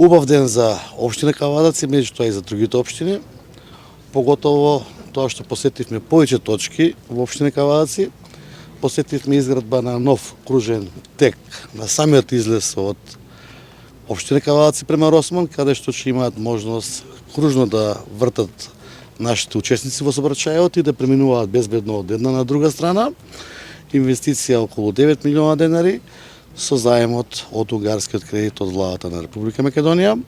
Убав ден за општина Кавадарци, меѓутоа и за другите општини, поготово тоа што посетивме повеќе точки во општина Кавадарци. Посетивме изградба на нов кружен тек на самиот излез од општина Кавадарци према Росман, каде што ќе имаат можност кружно да вртат нашите учесници во сообраќајот и да преминуваат безбедно од една на друга страна. Инвестиција околу 9 милиона денари со заемот од угарскиот кредит од владата на Република Македонија.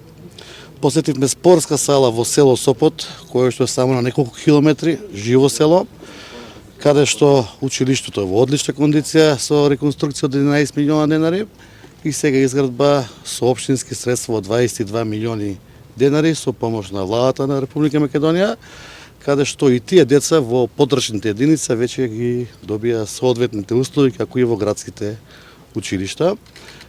Посетивме спортска сала во село Сопот, кое што е само на неколку километри, живо село, каде што училиштето е во одлична кондиција со реконструкција од 11 милиона денари и сега изградба со општински средства од 22 милиони денари со помош на владата на Република Македонија, каде што и тие деца во подрачните единици веќе ги добија соодветните услови како и во градските училишта.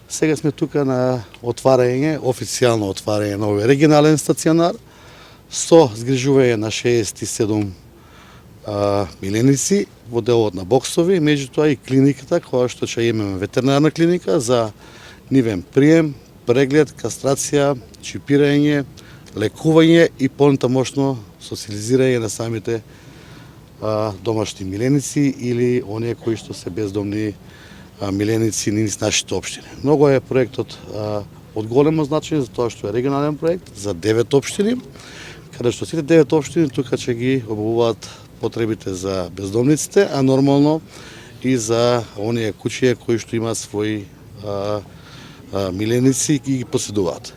Сега сме тука на отварање, официјално отварање на овој регионален стационар со згрижување на 67 миленици во делот на боксови, меѓутоа и клиниката која што ќе имаме ветеринарна клиника за нивен прием, преглед, кастрација, чипирање, лекување и понатамошно социализирање на самите домашни миленици или оние кои што се бездомни миленици низ нашите општини. Многу е проектот од големо значење за тоа што е регионален проект за 9 општини, каде што сите 9 општини тука ќе ги обувуваат потребите за бездомниците, а нормално и за оние куќи кои што имаат своји миленици и ги поседуваат.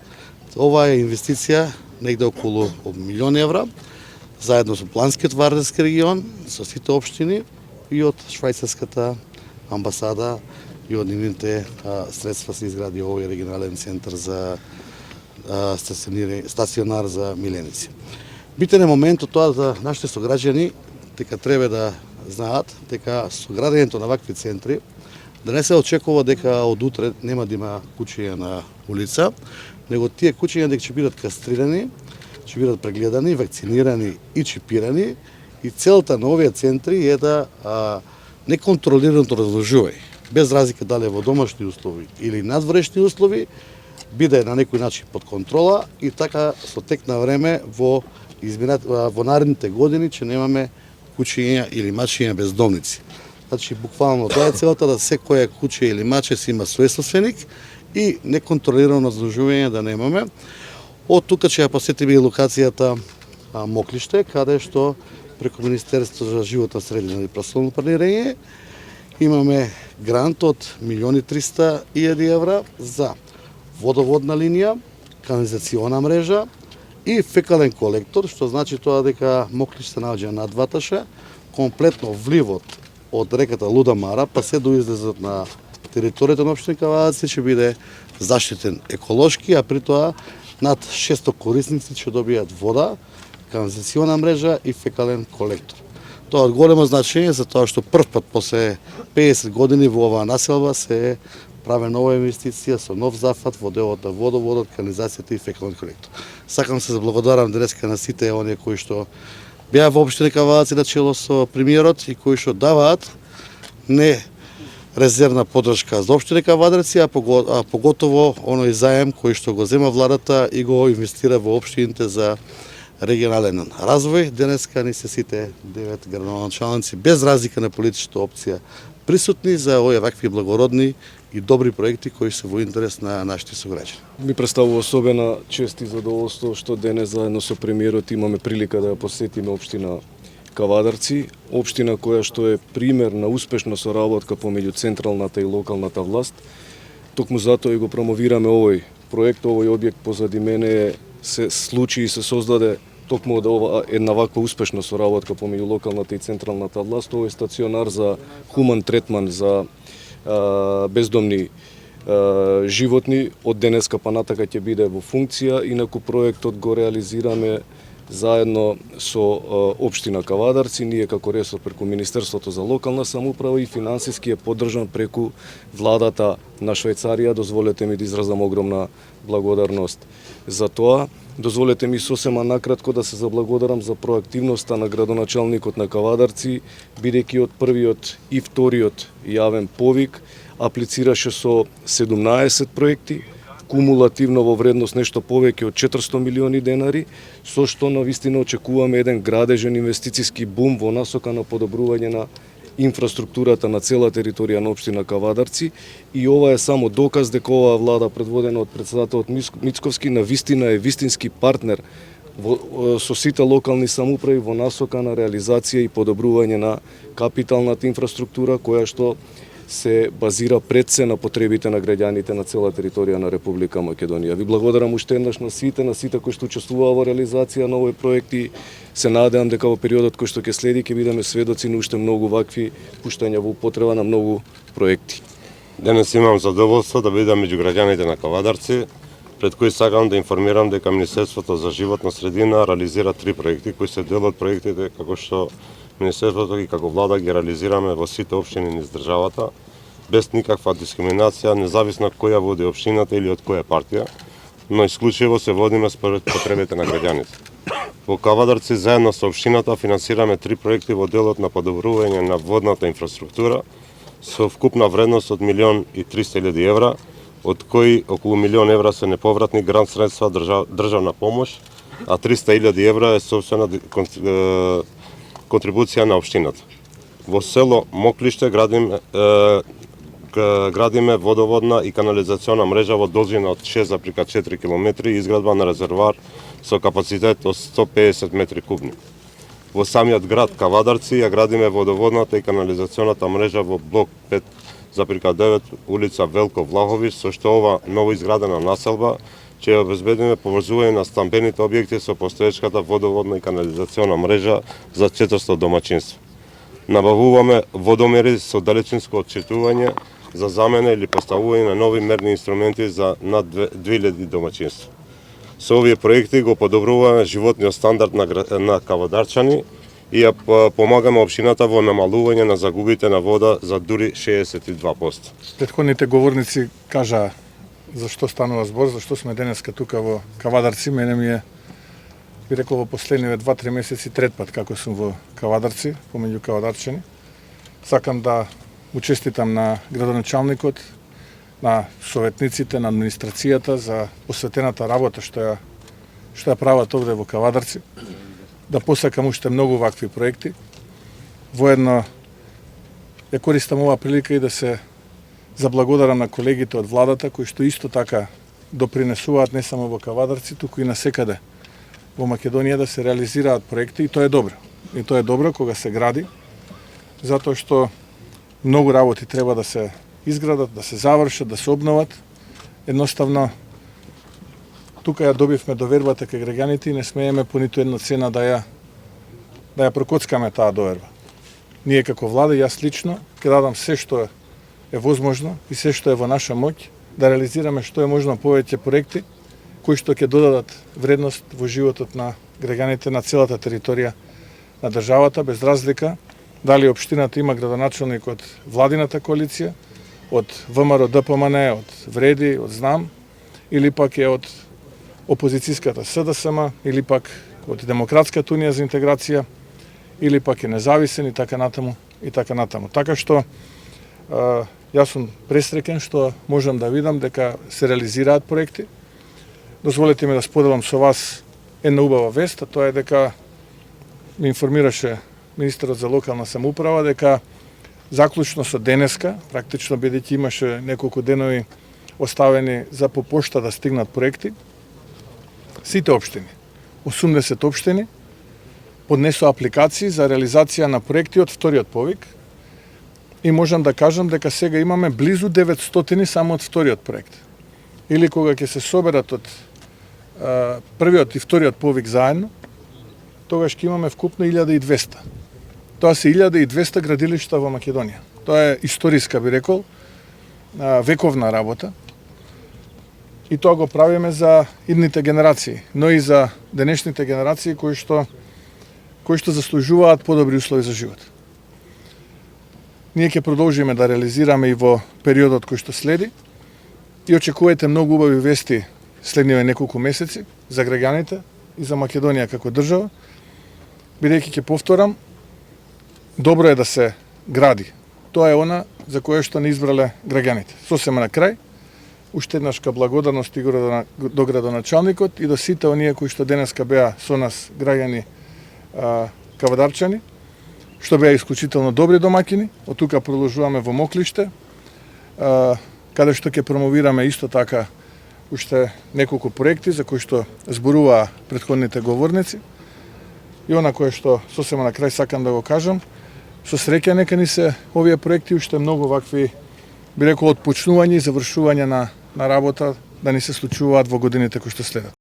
Ова е инвестиција негде околу милион евра, заедно со Планскиот Вардарски регион, со сите општини и од швајцарската амбасада и од нивните средства се изгради овој регионален центар за стационар за миленици. Битен е моментот тоа за нашите сограѓани дека треба да знаат дека со градењето на вакви центри да не се очекува дека од утре нема да има куќиња на улица, него тие куќиња дека ќе бидат кастрирани, ќе бидат прегледани, вакцинирани и чипирани и целта на овие центри е да неконтролираното разложување, без разлика дали е во домашни услови или надворешни услови, биде на некој начин под контрола и така со тек на време во наредните години ќе немаме куќиња или мачиња бездомници. Значи, буквално тоа е целта да секоја куќе или маче си има свој собственик и неконтролирано разложување да немаме. Од тука ќе ја посетиме и локацијата Моклиште, каде што преку Министерство за животна средина и prostorno планирање имаме грант од 1.300.000 евра за водоводна линија, канализациона мрежа и фекален колектор, што значи тоа дека Моклиште наоѓа на ваташа, комплетно вливот од реката Луда Мара, па се до излезот на територијата на општина Кавадарци ќе биде заштитен еколошки, а при тоа над 600 корисници ќе добијат вода, канализациона мрежа и фекален колектор. Тоа од големо значење за тоа што прв пат после 50 години во оваа населба се прави нова инвестиција со нов зафат во делот на водоводот, канализацијата и фекален колектор. Сакам се заблагодарам денеска на сите оние кои што беа во општина Кавадарци на чело со премиерот и кои што даваат не резервна поддршка за општина Кавадарци, а поготово оној заем кој што го зема владата и го инвестира во општините за регионален развој. Денеска ни се сите 9 градоначалници без разлика на политичката опција присутни за овие вакви благородни и добри проекти кои се во интерес на нашите сограѓани. Ми представува особена чест и задоволство што денес заедно со премиерот имаме прилика да ја посетиме општина Кавадарци, општина која што е пример на успешна соработка помеѓу централната и локалната власт. Токму затоа и го промовираме овој проект, овој објект позади мене се случи и се создаде токму од ова една ваква успешна соработка помеѓу локалната и централната власт. Овој стационар за хуман третман за бездомни животни од денеска па натака ќе биде во функција. Инаку проектот го реализираме заедно со општина Кавадарци, ние како ресор преку Министерството за локална самоуправа и финансиски е поддржан преку владата на Швајцарија. Дозволете ми да изразам огромна благодарност за тоа. Дозволете ми сосема накратко да се заблагодарам за проактивноста на градоначалникот на Кавадарци, бидејќи од првиот и вториот јавен повик аплицираше со 17 проекти, кумулативно во вредност нешто повеќе од 400 милиони денари, со што навистина очекуваме еден градежен инвестициски бум во насока на подобрување на инфраструктурата на цела територија на општина Кавадарци, и ова е само доказ дека оваа влада предводена од претседателот Мицковски навистина е вистински партнер со сите локални самоуправи во насока на реализација и подобрување на капиталната инфраструктура која што се базира пред се на потребите на граѓаните на цела територија на Република Македонија. Ви благодарам уште еднаш на сите кои што учествуваа во реализација на овој проект и се надевам дека во периодот кој што ќе следи ќе бидеме сведоци на уште многу вакви пуштања во употреба на многу проекти. Денес имам задоволство да бидам меѓу граѓаните на Кавадарци, пред кои сакам да информирам дека Министерството за животна средина реализира 3 проекти кои се дел од проектите како што Министерството и како влада ги реализираме во сите општини низ државата, без никаква дискриминација, независно која води општината или од која партија, но исклучиво се водиме според потребите на граѓаните. Во Кавадарци заедно со општината финансираме 3 проекти во делот на подобрување на водната инфраструктура со вкупна вредност од 1.300.000 евра, од кои околу 1.000.000 евра се неповратни грант средства државна помош, а 300.000 евра е собствена контрибуција на општината. Во село Моклиште градиме водоводна и канализациона мрежа во должина од 6,4 км и изградба на резервоар со капацитет од 150 метри кубни. Во самиот град Кавадарци ја градиме водоводната и канализационата мрежа во блок 5,9 улица Велко Влахович, со што ова ново изградена населба ќе ја обезбедиме поврзување на стамбените објекти со постоечката водоводна и канализациона мрежа за 400 домаќинства. Набавуваме водомери со далечинско отчитување за замена или поставување на нови мерни инструменти за над 2000 домаќинства. Со овие проекти го подобруваме животниот стандард на кавадарчани и ја помагаме општината во намалување на загубите на вода за дури 62%. Претходните говорници кажаа зашто станува збор, зашто сме денеска тука во Кавадарци. Мене ми е, би рекол, во последниве 2-3 месеци трет пат како сум во Кавадарци, помеѓу кавадарчани. Сакам да учеститам на градоначалникот, на советниците, на администрацијата за посветената работа што ја прават овде во Кавадарци. Да посакам уште многу вакви проекти. Воедно ја користам оваа прилика и да се заблагодарам на колегите од владата кои што исто така допринесуваат не само во Кавадарци, туку и насекаде во Македонија да се реализираат проекти, и тоа е добро. И тоа е добро кога се гради, затоа што многу работи треба да се изградат, да се завршат, да се обноват. Едноставно, тука ја добивме довербата кај граѓаните и не смееме по ниту една цена да ја прокоцкаме таа доверба. Ние како влада, јас лично, ќе дадам се што е возможно и се што е во наша моќ да реализираме што е можно повеќе проекти кои што ќе додадат вредност во животот на граѓаните на целата територија на државата, без разлика дали општината има градоначалник од владината коалиција, од ВМРО ДПМН, од Вреди, од Знам, или пак е од опозицијската СДСМ, или пак од Демократската унија за интеграција, или пак е независен и така натаму и така натаму. Така што јас сум пресреќен што можам да видам дека се реализираат проекти. Дозволете ми да споделам со вас една убава вест, а тоа е дека ми информираше министерот за локална самоуправа дека заклучно со денеска, практично бидејќи имаше неколку денови оставени за по пошта да стигнат проекти, сите општини, 80 општини, поднесоа апликации за реализација на проекти од вториот повик и можам да кажам дека сега имаме близу 900 само од вториот проект. Или кога ќе се соберат од првиот и вториот повик заедно, тогаш ќе имаме вкупно 1200. Тоа се 1200 градилишта во Македонија. Тоа е историска, би рекол, вековна работа. И тоа го правиме за идните генерации, но и за денешните генерации кои што заслужуваат подобри услови за живот. Ние ќе продолжиме да реализираме и во периодот кој што следи и очекувајте многу убави вести следниве неколку месеци за граѓаните и за Македонија како држава, бидејќи ќе повторам, добро е да се гради. Тоа е она за кое што не избрале граѓаните. Сосема на крај, уште еднашка благодарност и до градоначалникот и до сите оние кои што денеска беа со нас граѓани кавадарчани, што беа исклучително добри домакини. Од тука продолжуваме во Моклиште, каде што ќе промовираме исто така уште неколку проекти за кои што зборуваа претходните говорници. И она кое што сосема на крај сакам да го кажам, со среќа нека ни се овие проекти уште многу вакви, би рекол, од почнување и завршување на работа да ни се случуваат во годините кои што следат.